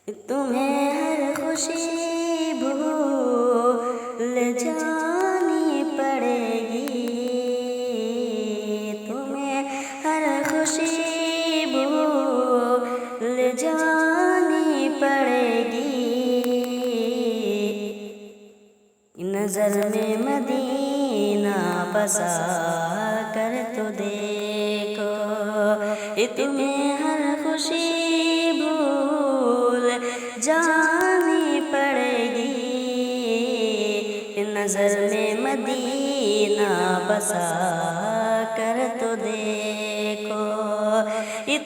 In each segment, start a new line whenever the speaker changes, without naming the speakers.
تمہیں ہر خوشی بھول جانی پڑے گی، تمہیں ہر خوشی بھول جانی پڑے گی۔ نظر میں مدینہ بسا کر تو دیکھو، تمہیں ہر خوشی بھول جانی پڑے گی۔ نظر میں مدینہ بسا کر تو دیکھو،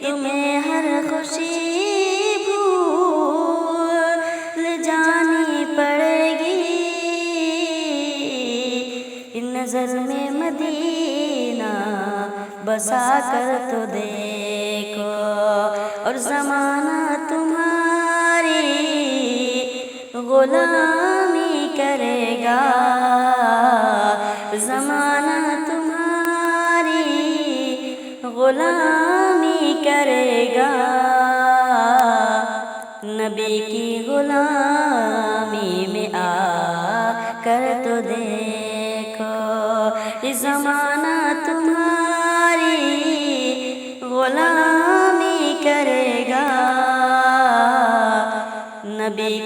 تمہیں ہر خوشی بھول جانی پڑے گی۔ نظر میں مدینہ بسا کر تو دیکھو، اور زمانہ تمہاری غلامی کرے گا، زمانہ تمہاری غلامی کرے گا۔ نبی کی غلامی میں آ کر تو دیکھو، زمانہ تمہاری غلامی کرے گا۔ نبی